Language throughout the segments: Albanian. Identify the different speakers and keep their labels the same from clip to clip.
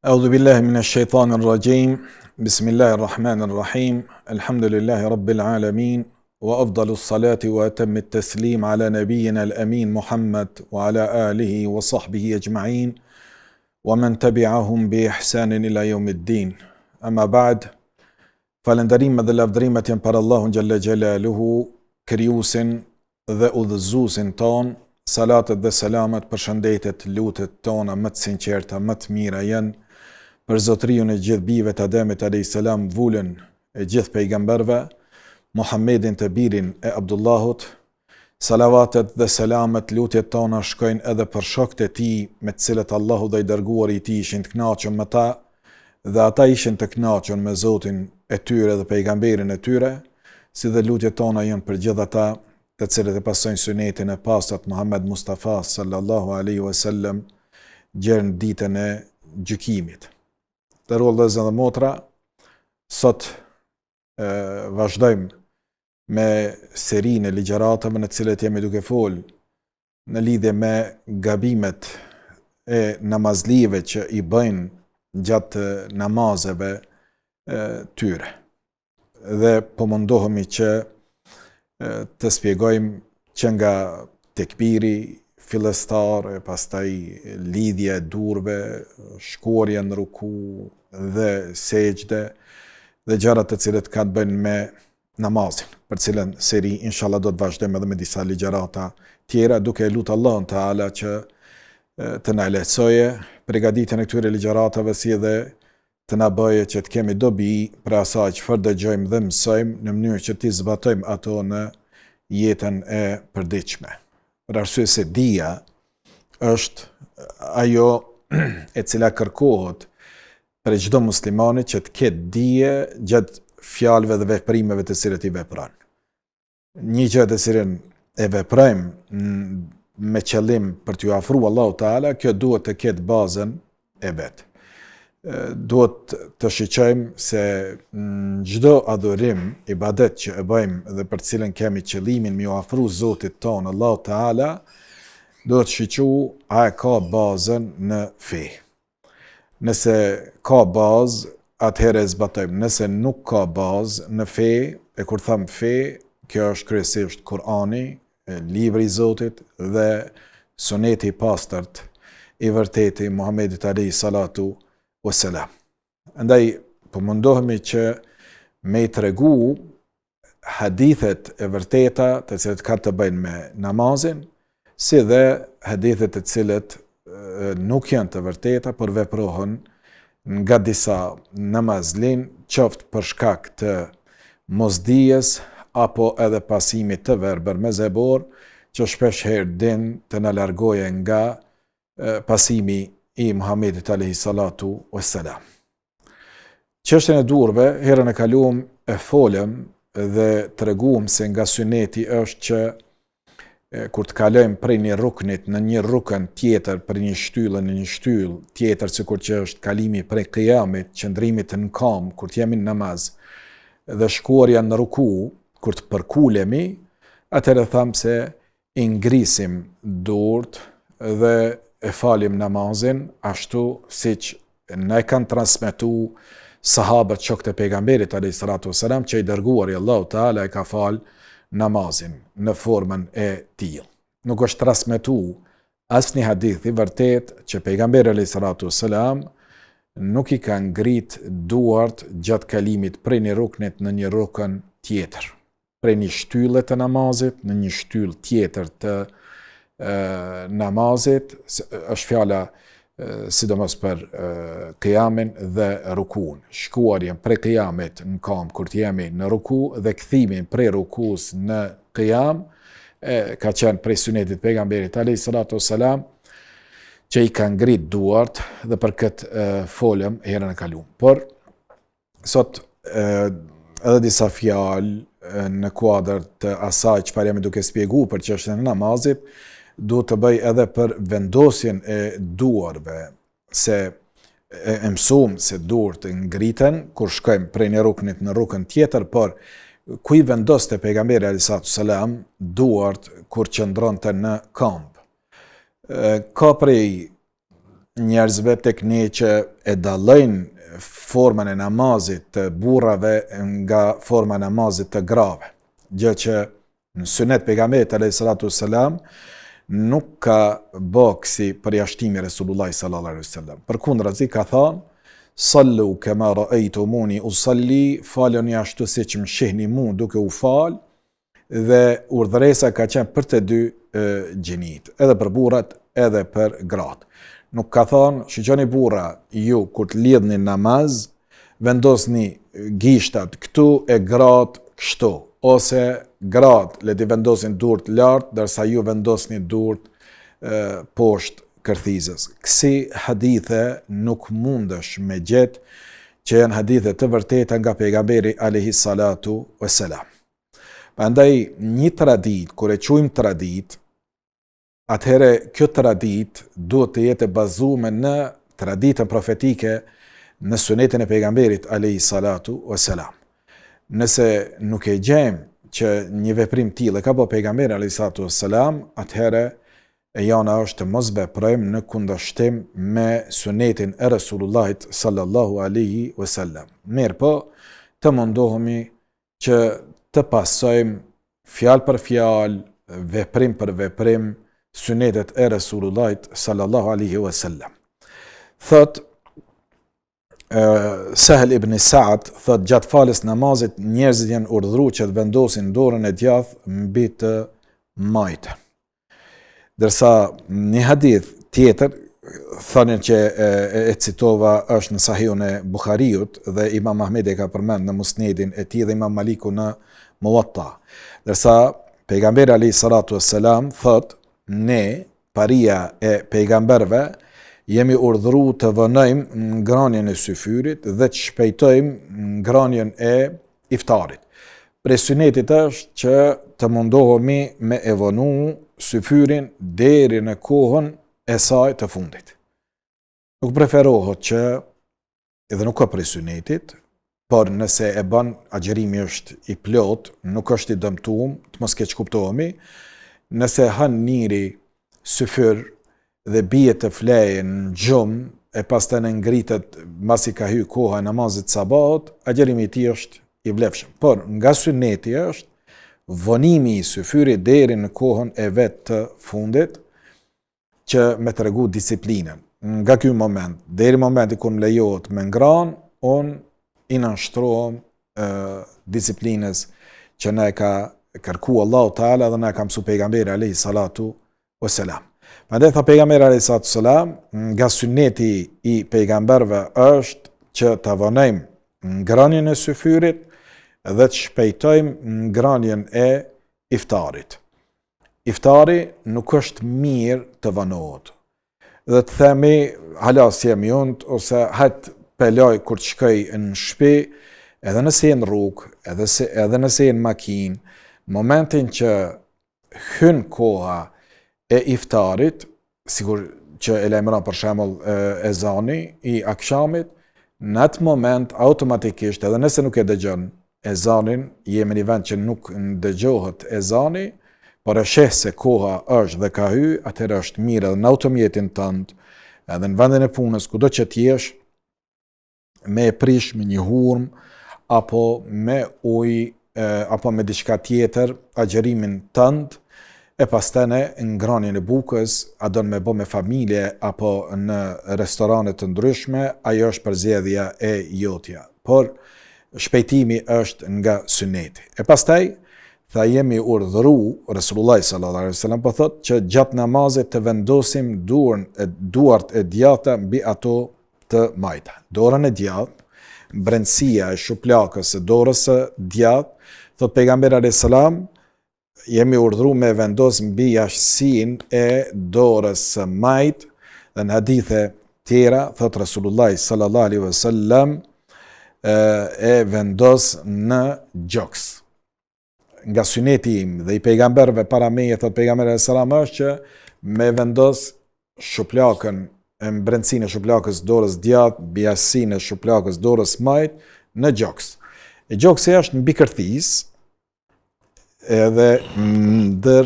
Speaker 1: أعوذ بالله من الشيطان الرجيم بسم الله الرحمن الرحيم الحمد لله رب العالمين وأفضل الصلاة وأتم التسليم على نبينا الأمين محمد وعلى آله وصحبه أجمعين ومن تبعهم بإحسان إلى يوم الدين أما بعد falënderimet dhe lavdërimet janë për Allahun xhalla xhelaluhu, krijuesin dhe udhëzuesin ton. Salatet dhe selamet, përshëndetet, lutet tona më të sinqerta, më të mira janë për zotëriun e gjithë bijve të Ademit alayhis salam, vulën e gjithë pejgamberëve, Muhammedin të birin e Abdullahut. Salavatet dhe selamet, lutjet tona shkojnë edhe për shokët e tij me të cilët Allahu dhe i dërguari i tij ishin të kënaqur me ta, dhe ata ishin të kënaqur me Zotin e tyre dhe pejgamberin e tyre, si dhe lutjet tona janë për gjithë ata të cilët e pasojnë sunetin e pastët Muhammed Mustafa sallallahu alaihi wasallam deri në ditën e gjykimit. Të nderuar vëllezër dhe motra, sot vazhdojmë me serinë e ligjëratave në të cilët jemi duke folur në lidhje me gabimet e namazlive që i bëjnë gjatë namazeve tyre. Dhe po mundohemi që të shpjegojmë që nga tekbiri fillestar, pastaj lidhja e durve, shkuarja në ruku dhe sejdë dhe gjërat të cilët kanë të bëjnë me namazin, për cilën seri inshallah do të vazhdojmë edhe me disa ligjërata tjera, duke lutur Allahun Teala që të na lehtësojë përgatitjen e këtyre ligjëratave, si edhe të na bëjë që të kemi dobi për asaj çfarë dëgjojmë dhe mësojmë, në mënyrë që të zbatojmë ato në jetën e përditshme. Për arsye se dija është ajo e cila kërkohet për çdo muslimani që të ketë dije gjatë fjalëve dhe veprimeve të cilat i vepron. Një gjë të cilën e veprojmë me qëllim për t'ju afruar Allahu Teala, kjo duhet të ketë bazën e vet. Duhet të shiqojmë se në çdo adhurim, ibadet që e bëjmë dhe për cilën kemi qëllimin me u afru Zotit ton Allahu Teala, duhet të shiqu a e ka bazën në fe. Nëse ka bazë, atëherë e zbatojmë. Nëse nuk ka bazë në fe, e kur tham fe, kjo është kryesisht Kur'ani, libri i Zotit dhe suneti i pastërt i vërtetë i Muhamedit alayhi salatu wassalam. Andaj po mundohemi që me i tregu hadithet e vërteta të cilët kanë të bëjnë me namazin, si dhe hadithet të cilët nuk janë të vërteta, por veprohen nga disa namazlin, qoftë për shkak të mosdijes apo edhe pasimit të verbër mezhebor, që shpesh herë din të na largoje nga pasimi i Muhammedit alayhi salatu wassalam. Çështjen e durve, herën e kaluam e folëm dhe treguam se nga suneti është që kur të kalojmë prej një ruknit në një rukn tjetër, për një shtyllë në një shtyllë tjetër, sikur që është kalimi prej qiyamit, qëndrimit në kam kur të jemi në namaz, dhe shkuarja në ruku kur të përkulemi, atëherë tham se i ngrisim durt dhe e falim namazin ashtu siç na e kanë transmetuar sahabët shokët e pejgamberit alayhis salatu wassalam, që i dërguari Allahu Teala e ka fal namazin në formën e tillë. Nuk është transmetuar asnjë hadith i vërtet që pejgamberi alayhis salatu wassalam nuk i ka ngrit duart gjatë kalimit prej një ruknit në një rukn tjetër, prej një shtylle të namazit në një shtyllë tjetër të namazit, është fjala sidomos për qiyamin dhe rukun. Shkuarjen prej qiyamit në kam kur të jemi në ruku dhe kthimin prej rukus në qiyam ka qenë prej sunetit pejgamberit alayhis salatu wassalam, që i ka ngrit duart, dhe për këtë folëm herën e kaluar. Por sot edhe disa fjalë në kuadër të asaj çfarë jemi duke shpjeguar për çështjen e namazit, duhet të bëj edhe për vendosjen e duarve, se e mësum se duart ngriten kur shkojmë prej një ruknit në rukn tjetër, por ku i vendoste pejgamberi alayhis salatu wassalam duart kur qëndronte në kamp. Ka prej njerëzve tek ne që e dallojnë formën e namazit të burrave nga forma e namazit të grave. Gjë që në sunet pejgamberit alayhis salatu wassalam nuk ka bë si përjashtimi Resulullah sallallahu alaihi wasallam. Përkundrazi ka thënë: "Sallu kama ra'aytumuni usalli", faloni ashtu siç më shihni mua duke u fal, dhe urdhëresa ka qenë për të dy gjinit, edhe për burrat, edhe për gratë. Nuk ka thonë, shiqoni burra, ju kur të lidhni namaz, vendosni gishtat këtu e gratë kështu, ose gratë le të vendosin durt lart, ndërsa ju vendosni durt poshtë kërthizës. Kësi hadithe nuk mundesh me gjetë, që janë hadithe të vërteta nga pejgamberi alayhi salatu wassalam. Prandaj një tradit, kur e quajmë tradit, atëherë kjo tradit duhet të jetë bazuar në traditën profetike në sunetin e pejgamberit alayhi salatu wassalam. Nëse nuk e gjejmë që një veprim tillë ka bërë pejgamberi alayhi salatu wassalam, atëherë e jona është të mos veprojmë në kundërshtim me sunetin e Resulullahit sallallahu alaihi wasallam. Mirë, të mundohemi që të pasojmë fjalë për fjalë, veprim për veprim, sunetet e Resulullahit sallallahu alaihi wasallam. Thot Sahel ibn Sa'd, thot gjatë falës namazit njerëzit janë urdhëruar që të vendosin dorën e djathtë mbi të majtën. Dërsa një hadith tjetër thonin që e citova është në Sahihun e Buhariut dhe Imam Ahmedi ka përmend në Musnedin e tij dhe Imam Maliku në Muwatta. Dërsa pejgamberi alayhi salatu wassalam thot: ne, paria e pejgamberve, jemi urdhëruar të vënojmë ngrënien e syfyrit dhe të shpejtojmë ngrënien e iftarit. Prej sunetit është që të mundohemi me e vënu syfyrin deri në kohën e saj të fundit. Nuk preferohet që, edhe nuk ka prej sunetit, por nëse e bën agjërimi është i plot, nuk është i dëmtuar, të mos keq kuptohemi, nëse hën njëri syfyr dhe bie të flejë në gjumë, e pastaj në ngritet mbasi ka hyrë koha e namazit sabahut, agjërimi i tij është i vlefshëm. Por nga suneti është vonimi i syfyrit deri në kohën e vet të fundit, që me tregu disiplinën. Nga ky moment deri në momenti kur më lejohet me ngrënë, unë i nënshtrohem disiplinës që na e ka kërkuar Allahu Teala dhe na ka mësuar pejgamberi alayhi salatu wassalam. Prandaj tha pejgamberi alayhi salatu wassalam, nga sunneti i pejgamberëve është që ta vonojmë ngrënien e syfyrit dhe të shpejtojmë ngrënien e iftarit. Iftari nuk është mirë të vënohet. Dhe të themi, hala si jam unë, ose hajt peloj kur të shkoj në shtëpi, edhe nëse jenë rrugë, edhe nëse jenë makinë, momentin që hyn koha e iftarit, sigur që e lajmëron për shembull ezani i akşamit, në atë moment automatikisht, edhe nëse nuk e dëgjon ezanin, jemi në një vend që nuk dëgjohet ezani, por e sheh se koha është dhe ka hyrë, atëherë është mirë edhe në automjetin tënd, edhe në vendin e punës, kudo që t'jesh, me e prish me një hurmë, apo me ujë, apo me diçka tjetër, agjërimin tënd, e pastene ngrënien e bukës, a don me bë me familje apo në restorane të ndryshme, ajo është përzgjedhja e jotja. Por shpejtimi është nga suneti. E pastaj tha jemi urdhëruar, Resulullah sallallahu alaihi wasallam po thotë që gjatë namazit të vendosim duart e djatha mbi ato të majta. Dorën e djathtë, brendësia e shuplakës së dorës së djathtë, thot pejgamberi alayhis salam, jemi urdhëruar me vendos mbi jashtësinë e dorës së majtë, dhe në hadithe tjera thot Resulullah sallallahu alaihi wasallam e vendos në gjoks. Nga syneti im dhe i pejgamberëve para meje, thot pejgamberi alayhis salam, është që me vendos shuplakën, brendësinë e shuplakës dorës djathtë, mbi jashtësinë e shuplakës dorës majtë në gjoks. E gjoksi është mbi kërthis, edhe ndër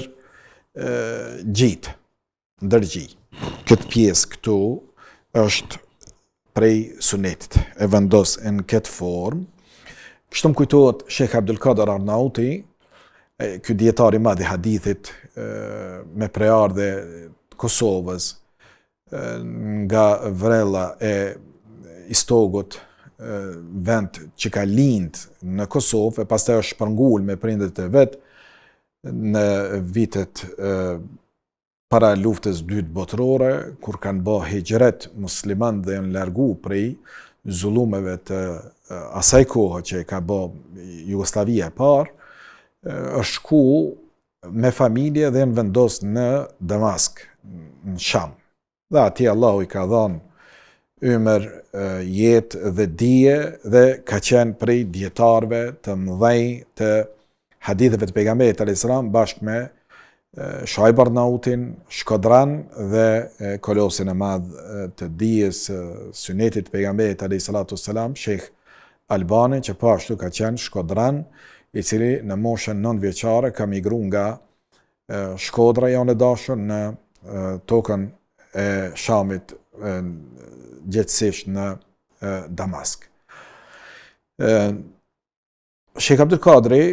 Speaker 1: gjit. Këtë pjesë këtu është prej sunetit, e vendos në këtë formë. Kështu më kujtohet Sheikh Abdul Qadir Arnauti, ky dietar i madh i hadithit, me prejardhje të Kosovës, nga vrella e Istogut, vend që ka lind në Kosovë, e pastaj është shpërngul me prindërit e vet në vitet para luftës dytë botërore, kur kanë bë hijret musliman dhe janë largu prej zullumeve të asaj kohë që ka bë Jugosllavia e parë, është shku me familje dhe janë vendos në Damask, në Sham. Dhe atje Allahu i ka dhënë ymër, jetë dhe dije dhe ka qenë prej dietarëve të mëdhenj të haditheve të pejgamberit alayhis salam bashkë me Shuaib Arnautin, Shkodran dhe kolosin e madh të dijes sunetit të pejgamberit alayhis salatu wassalam, Sheikh Albani, që po ashtu ka qenë Shkodran, i cili në moshën 9 vjeçare ka migruar nga Shkodra jonë e dashur në tokën e Shamit, gjithsesi në Damask. Sheikh Abdul Qadri,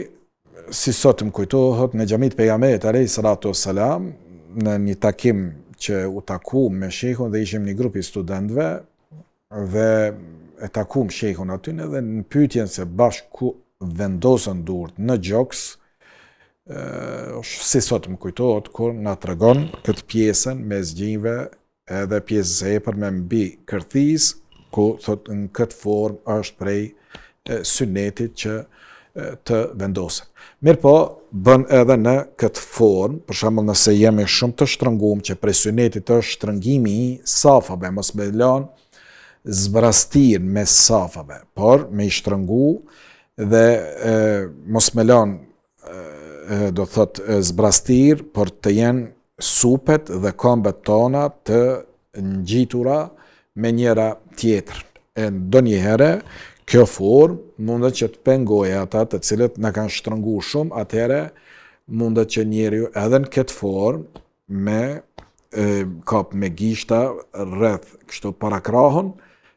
Speaker 1: si sot më kujtohet, në xhamit pejgamberit alayhis salatu wassalam, në një takim që u taku me sheikhun dhe ishim një grup i studentëve dhe e takuam sheikhun aty dhe në pyetjen se bashku vendosën durt në Gjoks, si sot më kujtohet, kur na tregon këtë pjesën me zgjinjve edhe pjesës e epër me mbi kërthis, ku thot në këtë formë është prej sunetit që të vendosën. Mirë po, bën edhe në këtë formë, për shembull nëse jemi shumë të shtrëngum që prej sunetit është shtrëngimi i safave, mos me lanë zbrastir me safave, por me i shtrëngu dhe mos me lanë do thot zbrastir, por të jenë supet dhe këmbët tona të ngjitura me njëra tjetër. E ndonjëherë kjo formë mundet që të pengojë ata të cilët na kanë shtrënguar shumë, atëherë mundet që njeriu edhe në këtë formë me kap me gishta rreth kështu para krahun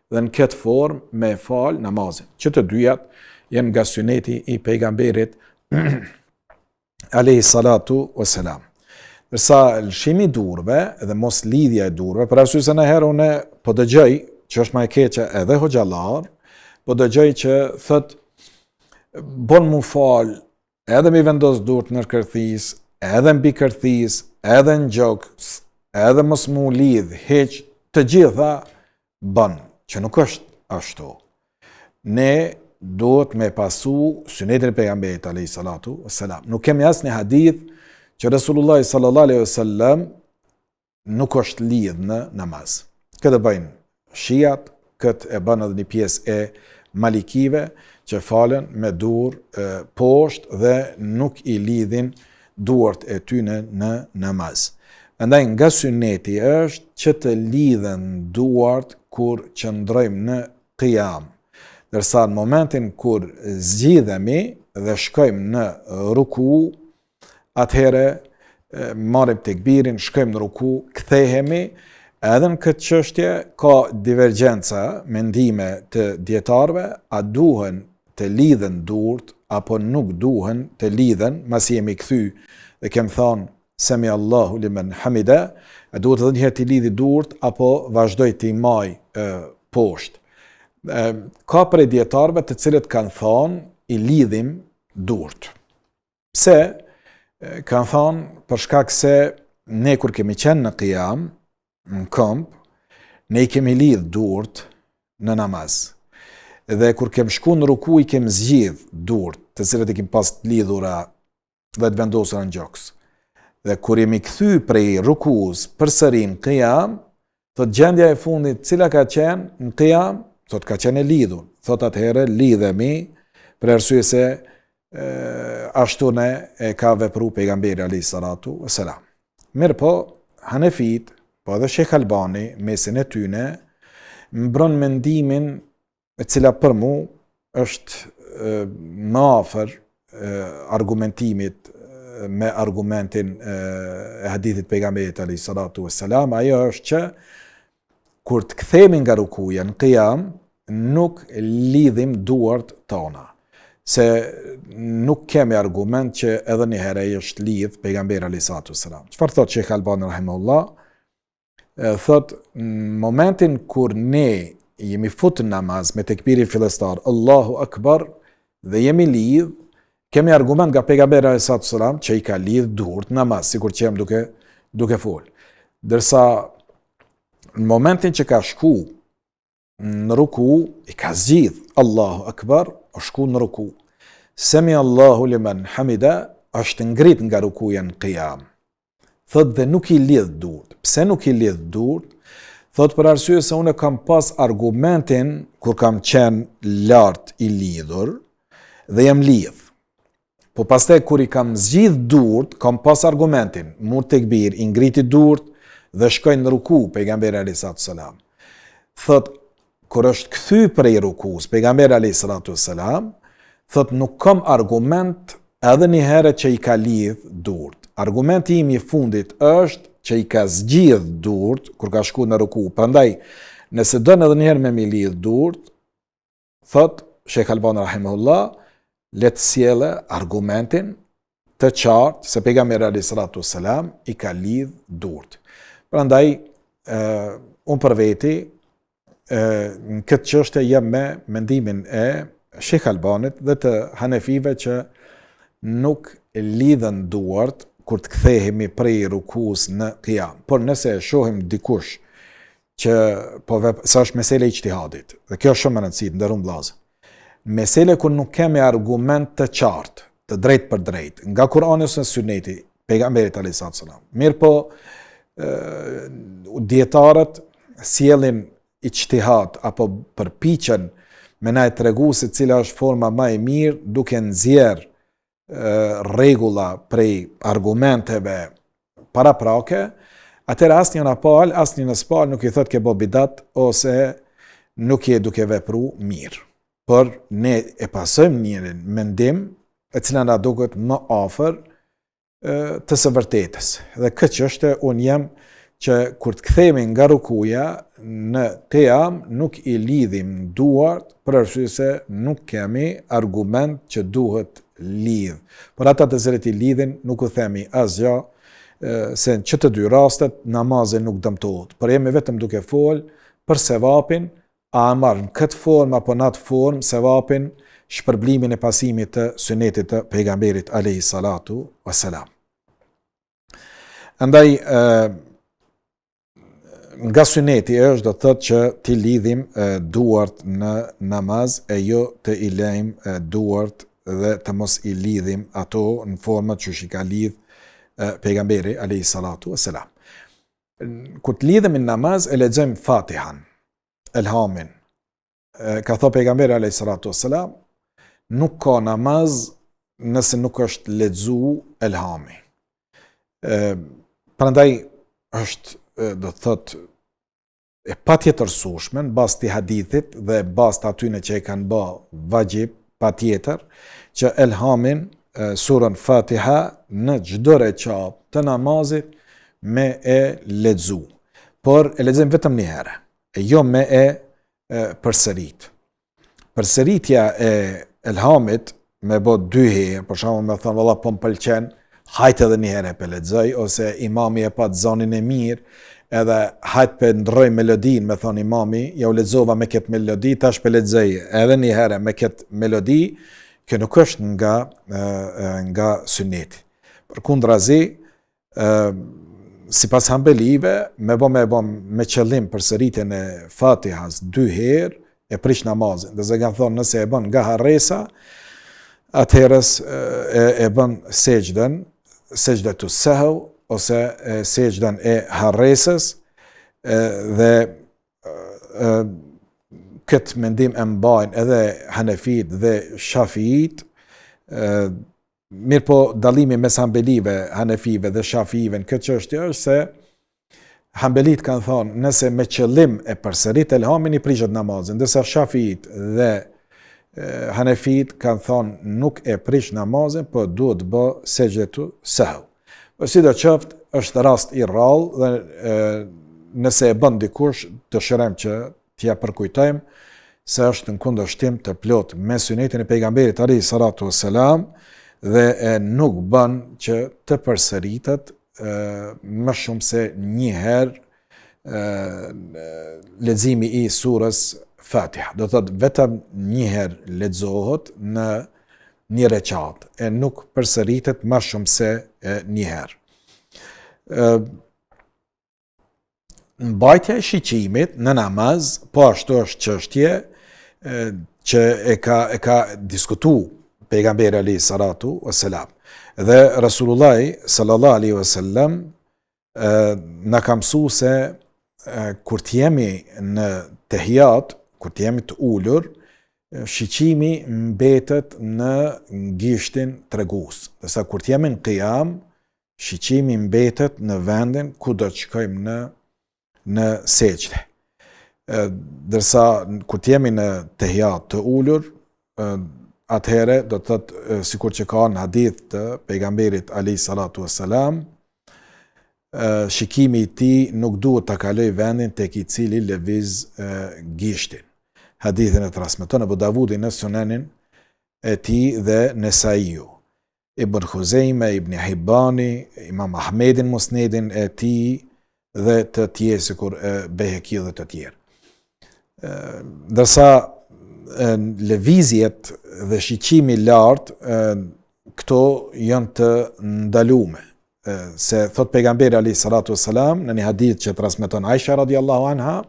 Speaker 1: dhe në këtë formë me fal namazin. Që të dyjat janë nga suneti i pejgamberit alayhi salatu wassalam. Dërsa lëshimi i durve dhe mos lidhja e durve, për arsye se herë unë po dëgjoj që është më e keqe edhe hoxhallar, po dëgjoj që thot bon mu fal, edhe mi vendos durt në kërthis, edhe mbi kërthis, edhe në gjoks, edhe mos mu lidh, heq të gjitha bën, që nuk është ashtu. Ne duhet me pasu sunetin e pejgamberit alayhis salatu wassalam. Nuk kemi asnjë hadith që Resulullah sallallahu alaihi wasallam nuk është lidh në namaz. Këtë bëjnë shiat, këtë e bën edhe një pjesë e malikive që falen me dur poshtë dhe nuk i lidhin duart e tyne në namaz. Andaj nga sunneti është që të lidhen duart kur qëndrojmë në qiyam. Dërsa në momentin kur zgjidhemi dhe shkojmë në ruku, atëhere marrim tekbirin, shkojmë në ruku, kthehemi, edhe në këtë çështje ka divergjenca mendime të dietarëve, a duhen të lidhen durt apo nuk duhen të lidhen, masi jemi kthy dhe kem thënë Semi Allahu limen hamida, a duhet edhe një herë të lidhi durt apo vazhdoj të i maj poshtë. Ka prej dietarëve të cilët kanë thënë i lidhim durt. Pse? Kanë thënë për shkak se ne kur kemi qenë në qiyam, në këmbë, ne i kemi lidh durt në namaz. Dhe kur kem shku në ruku i kem zgjidh durt, të cilët i kem pas të lidhura dhe të vendosura në gjoks. Dhe kur jemi kthy prej rukus përsëri në qiyam, thot gjendja e fundit cila ka qenë në qiyam, thot ka qenë e lidhur. Thot atëherë lidhemi për arsye se ashtu ne e ka vepru pejgamberi alayhis salatu wassalam. Mirë po, Hanefit, po edhe Sheikh Albani, mesin e tyne, mbron mendimin e cila për mu është më afër argumentimit me argumentin e hadithit pejgamberit alayhis salatu wassalam, ajo është që kur të kthehemi nga rukuja në qiyam, nuk lidhim duart tona. Se nuk kemi argument që edhe një herë ai është lidh pejgamberi alayhis salam. Çfarë thot Sheikh Albani rahimahullah? Thot në momentin kur ne jemi futur në namaz me tekbirin fillestar, Allahu Akbar, dhe jemi lidh, kemi argument nga pejgamberi alayhis salam që i ka lidh duart në namaz, sikur që jam duke fol. Dërsa në momentin që ka shku në ruku, i ka zgjidh Allahu Akbar, o shku në ruku. Semi Allahu liman hamida, është ngrit nga rukuja në qiyam. Thot dhe nuk i lidh duart. Pse nuk i lidh duart? Thot për arsye se unë kam pas argumentin kur kam qenë lart i lidhur dhe jam lidh. Po pastaj kur i kam zgjidh duart, kam pas argumentin, mur tekbir, i ngriti duart dhe shkoj në ruku pejgamberi alayhis salam. Thot kur është kthy prej rukus pejgamberi alayhis salam, thot nuk kam argument edhe një herë që i ka lidh duart. Argumenti im i fundit është që i ka zgjidh duart kur ka shku në ruku. Prandaj, nëse don edhe një herë me mi lidh duart, thot Sheikh Albani rahimahullah, le të sjellë argumentin të qartë se pejgamberi alayhis salam i ka lidh duart. Prandaj, unë për veti, në këtë çështje jam me mendimin e Sheikh Albanit dhe të hanefive që nuk lidhen duart kur të kthehemi prej rukus në qiyam. Por nëse shohim dikush që sa është mesele i ijtihadit, dhe kjo është shumë e rëndësishme, nderuar vëllezër. Mesele ku nuk kemi argument të qartë, të drejtë për drejtë, nga Kurani ose Suneti, pejgamberit alayhis salam. Mirë po, dietarët sjellin ijtihad apo përpiqen me na e tregu se cila është forma më e mirë duke nxjerr rregulla prej argumenteve paraprake, atëherë asnjë në pal, asnjë në spal nuk i thot ke bë bidat ose nuk je duke vepru mirë. Por ne e pasojmë një mendim e cila na duket më afër të së vërtetës. Dhe këtë çështje unë jam që kur të kthehemi nga rukuja në qiyam nuk i lidhim duart për arsye se nuk kemi argument që duhet lidh. Por ata të cilët i lidhin nuk u themi asgjë, se në çdo dy rastet namazi nuk dëmtohet. Por jemi vetëm duke fol për sevapin, a marr në këtë formë apo në atë formë sevapin, shpërblimin e pasimit të sunetit të pejgamberit alayhi salatu wassalam. Andaj nga suneti është do të thotë që ti lidhim duart në namaz e jo të i lejmë duart dhe të mos i lidhim ato në format që shi ka lidh pejgamberi alayhi salatu wassalam. Kur të lidhemi në namaz e lexojmë Fatihan, elhamin. Ka thënë pejgamberi alayhi salatu wassalam, nuk ka namaz nëse nuk është lexu elhami. Prandaj është do të thotë e patjetërsueshme në bazë të hadithit dhe bazë të atyre që e kanë bë vajib patjetër që elhamin surën Fatiha në çdo rekat të namazit me e lexu. Por e lexojmë vetëm një herë, e jo me e përsërit. Përsëritja e elhamit me bë 2 herë, për shembull me thënë valla po m'pëlqen, hajtë edhe një herë e lexoj, ose imami e pa zonin e mirë, edhe hajtë për ndroj melodin, me thonë imami, ja u lexova me këtë melodi, tash për lexoj edhe një herë me këtë melodi, kjo nuk është nga suneti. Përkundrazi, sipas Hanbelive, me qëllim përsëritjen e Fatihas 2 herë, e prish namazin. Dhe se kanë thonë nëse e bën nga harresa, atëherës e bën sejdatu sahw ose sejdën e harresës, dhe këtë mendim e mbajnë edhe Hanefit dhe Shafiit. Mirë po dallimi mes Hanbelive, Hanefive dhe Shafiive në këtë çështje është se Hanbelit kanë thonë nëse me qëllim e përsërit elhamin i prishet namazin, ndërsa Shafiit dhe Hanefit kanë thonë nuk e prish namazin, po duhet bë sejdatu sahw. Po sidoqoftë është rast i rrallë dhe nëse e bën dikush, dëshirojmë që t'ja përkujtojmë se është në kundërshtim të plot me sunetin e pejgamberit alayhi salatu wassalam dhe nuk bën që të përsëritet më shumë se një herë leximi i surës Fatiha. Do thotë vetëm një herë lexohet në një rekat e nuk përsëritet më shumë se një herë. Mbajtja e shiqimit në namaz, po ashtu është çështje që e ka diskutuar pejgamberi alayhi salatu wassalam. Dhe Rasulullah sallallahu alaihi wasallam na ka mësuar se kur të jemi në tehiyat, kur të jemi të ulur, shiqimi mbetet në gishtin tregues. Dërsa kur të jemi në qiyam, shiqimi mbetet në vendin ku do të shkojmë në sejdë. Dërsa kur të jemi në tehiyat të ulur, atëherë do të thotë sikur që ka në hadith të pejgamberit alayhi salatu wassalam, shikimi i tij nuk duhet ta kaloj vendin tek i cili lëviz gishtin. Hadithin e transmeton Abu Davudi në Sunenin e tij dhe Nesaiu. Ibn Khuzaima, Ibn Hibani, Imam Ahmedin Musnedin e tij dhe të tjerë sikur Beheki dhe të tjerë. Ndërsa lëvizjet dhe shiqimi lartë, këto janë të ndalume. Se thot pejgamberi alayhi salatu wassalam në një hadith që transmeton Aisha radiallahu anha,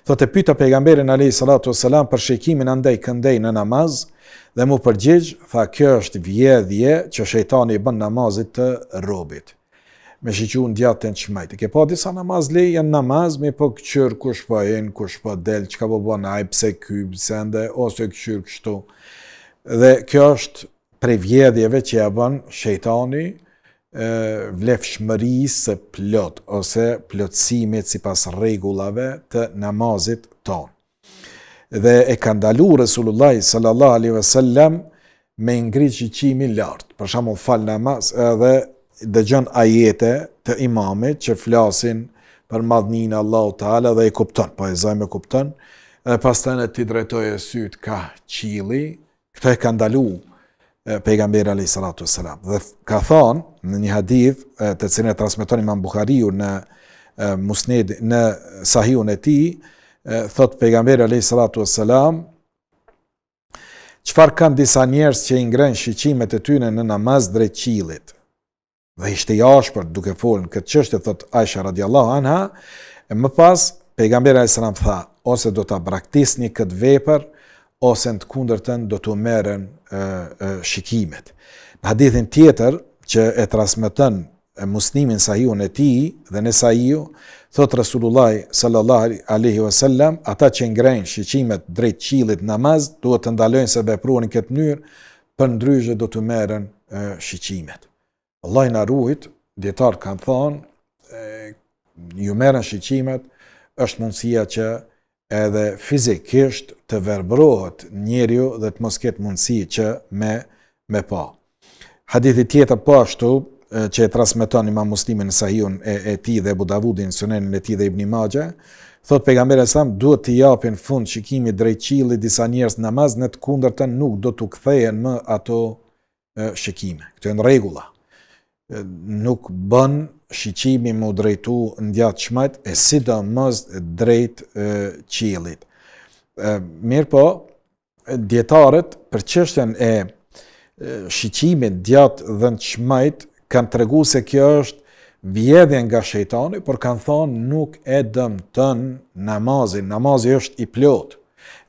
Speaker 1: thot e pyeta pejgamberin alayhi salatu wassalam për shikimin andaj këndej në namaz dhe mu përgjigj, tha kjo është vjedhje që shejtani i bën namazit të robit. Me shiqu në djatën çmajt. Ke pa disa namazle janë namaz, me po këqyr kush po en, kush po del, çka po bën ai, pse ky, pse ende, ose këqyr kështu. Dhe kjo është prej vjedhjeve që ja bën shejtani vlefshmërisë së plot, ose plotësimit sipas rregullave të namazit ton. Dhe e ka ndaluar Resulullah sallallahu alaihi wasallam me ngrit shiqimin lart. Për shembull fal namaz edhe dëgjon ajete të imamit që flasin për madhninë e Allahut Teala dhe e kupton, po e zajmë kupton, dhe pastaj ti drejtoje syt ka qielli. Këtë e ka ndaluar pejgamberi alayhi salatu wassalam. Dhe ka thënë në një hadith të cilin e transmeton Imam Buhariu në Musned, në Sahihun e tij, thot pejgamberi alayhi salatu wassalam, çfarë kanë disa njerëz që i ngrenë shiqimet e tyre në namaz drejt qiellit. Dhe ishte i ashpër duke folën këtë çështje, thot Aisha radiallahu anha, e më pas pejgamberi alayhi salam tha, ose do ta braktisni këtë vepër, ose në të kundërtën do të merren shikimet. Në hadithin tjetër që e transmeton Muslimin Sahihun e tij dhe Nesaiu, thot Rasulullah sallallahu alaihi wasallam, ata që ngrejnë shiqimet drejt qiellit namaz duhet të ndalojnë se veprojnë në këtë mënyrë, përndryshe do të merren shikimet. Allah na ruajt, dietarët kanë thënë, ju merren shiqimet, është mundësia që edhe fizikisht të verbrohet njeriu dhe të mos ketë mundësi që me pa. Hadithi tjetër po ashtu që e transmeton Imam Muslimi në Sahihun e tij dhe Abu Davudi në Sunenin e tij dhe Ibn Majah, thot pejgamberi sa duhet të japin fund shikimit drejt qiellit disa njerëz namaz, në të kundërtën nuk do të kthehen më ato shikime. Këto janë rregulla. Nuk bën shiqimi më drejtu në djatë çmajt, e sidomos drejt qiellit. Mirë po, dietarët për çështjen e shiqimit djatë dhe në çmajt kanë treguar se kjo është vjedhje nga shejtani, por kanë thonë nuk e dëmton namazin. Namazi është i plot.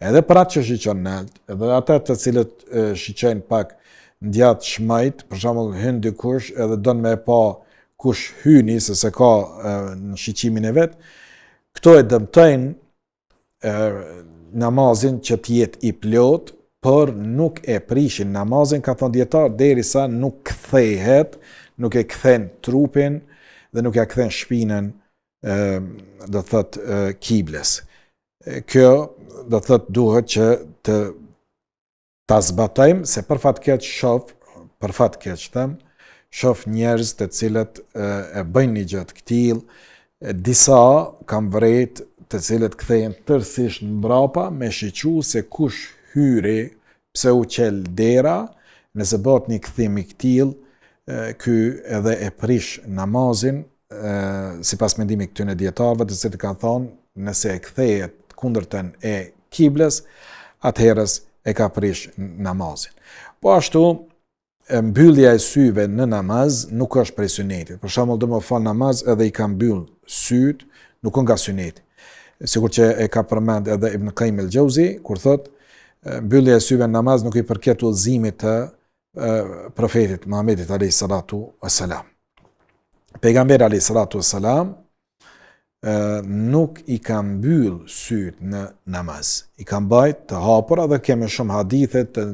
Speaker 1: Edhe për atë që shiqon nalt, edhe ata të cilët shiqojnë pak në djatë çmajt, për shembull hyn dikush edhe don me pa kush hyni se ka në shiqimin e vet, këto e dëmtojnë namazin që të jetë i plot, por nuk e prishin namazin, ka thënë dietar, derisa nuk kthehet, nuk e kthen trupin dhe nuk ja kthen shpinën do thotë kibles. Kjo do thotë duhet që ta zbatojmë, se për fat keq shoh njerëz të cilët e bëjnë një gjë të tillë, Disa kam vret të cilët kthehen tërësisht mbrapa me shiqu se kush hyri, pse u qel dera, nëse bëhet një kthim i këtill, ky edhe e prish namazin, sipas mendimit këtyre dietarëve, të cilët kanë thonë, nëse e kthehet kundërtën e kiblës, atëherës e ka prish namazin. Po ashtu, mbyllja e syve në namaz nuk është prej sunetit. Për shembull, do më fal namaz edhe i ka mbyll syt, nuk nga suneti. Sikur që e ka përmend edhe Ibn Qayyim el-Jauzi, kur thot, mbyllja e syve në namaz nuk i përket udhëzimit të profetit Muhamedit alayhi salatu wassalam. Pejgamberi alayhi salatu wassalam nuk i ka mbyll syt në namaz. I ka mbajt të hapura dhe kemi shumë hadithe të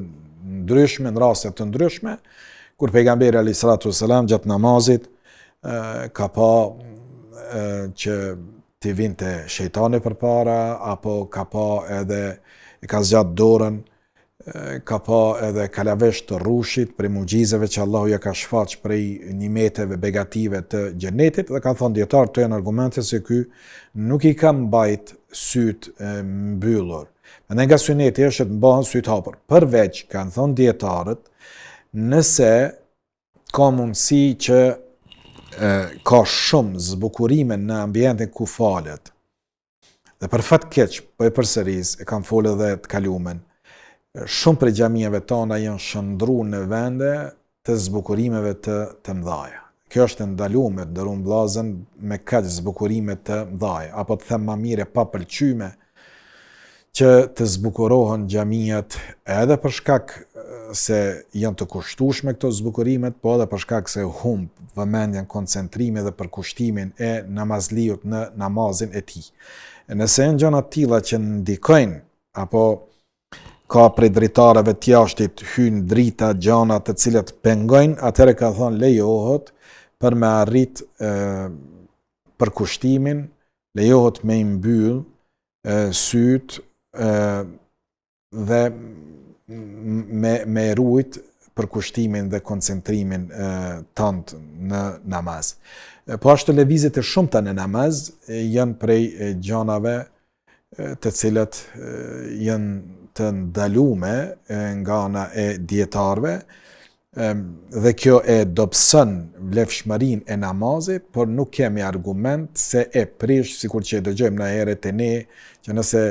Speaker 1: ndryshme, në raste të ndryshme, kur pejgamberi alayhi salatu wassalam gjatë namazit ka pa që t'i vinte shejtani përpara, apo ka pa edhe e ka zgjat dorën, ka pa edhe kalavesh të rrushit prej mugjizeve që Allahu ja ka shfaq prej nimeteve begative të xhenetit, dhe ka thonë dietar të janë argumente se ky nuk i ka mbajt syt mbyllur. Në nga suneti është të mbahen syt hapur. Përveç, kanë thonë dietarët, nëse ka mundësi që ka shumë zbukurime në ambientin ku falet, dhe për fat keq, po e përsëris, e kam folë edhe të kalumen, shumë për xhamive tona janë shndruar në vende të zbukurimeve të mëdha. Kjo është ndaluar ndërun vllazën me kaq zbukurime të mëdha, apo të them më mirë pa pëlqyme që të zbukurohen xhamiat edhe për shkak se janë të kushtueshme këto zbukurimet, po edhe për shkak se humb vëmendjen, koncentrimin dhe përkushtimin e namazliut në namazin e tij. Nëse janë gjëra të tilla që ndikojnë apo ka prej dritarëve të jashtit hyn drita, gjëra të cilat pengojnë, atëherë ka thonë lejohet për me arrit përkushtimin, lejohet me i mbyll syt dhe me rujt përkushtimin dhe koncentrimin tant në namaz. Po ashtu lëvizjet e shumta në namaz janë prej gjanave të cilat janë të ndalume nga ana e dietarëve, dhe kjo e dobëson vlefshmërinë e namazit, por nuk kemi argument se e prish, sikur që e dëgjojmë na herët e ne, që nëse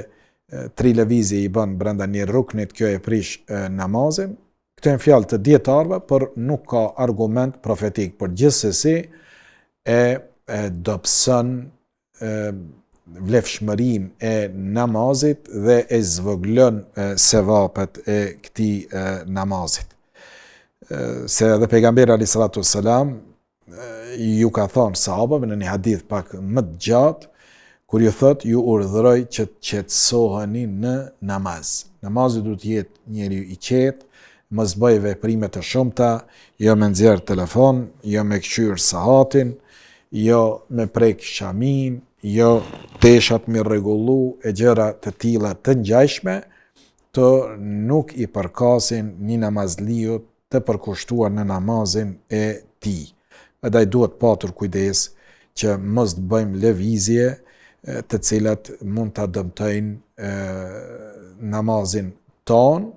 Speaker 1: 3 lëvizje i bën brenda një ruknit, kjo e prish namazin. Këto janë fjalë të dietarëve, por nuk ka argument profetik, por gjithsesi e dobëson vlefshmërinë e namazit dhe e zvoglon sevapet e këtij namazit. Se edhe pejgamberi alayhi salatu wassalam ju ka thonë sahabëve në një hadith pak më të gjatë, kur ju thot, ju urdhëroj që të qetësoheni në namaz. Namazi duhet të jetë njeriu i qetë, mos bëj veprime të shumta, jo me nxjerr telefon, jo me kqyr sahatin, jo me prek shamin, jo teshat me rregullu e gjëra të tilla të ngjashme, të nuk i përkasin një namazliut të përkushtuar në namazin e tij. Andaj duhet patur kujdes që mos të bëjmë lëvizje të cilat mund ta dëmtojnë namazin ton,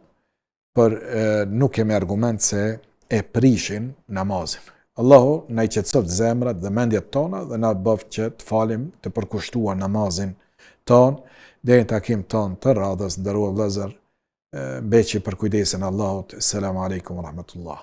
Speaker 1: për nuk kemi argument se e prishin namazin. Allahu na i qetësoft zemrat dhe mendjet tona dhe na bëft që të falim të përkushtuar namazin ton, deri në takim ton të radhës, nderuar vëllezër, beqi për kujdesin Allahut. Selamu alaikum wa rahmatullah.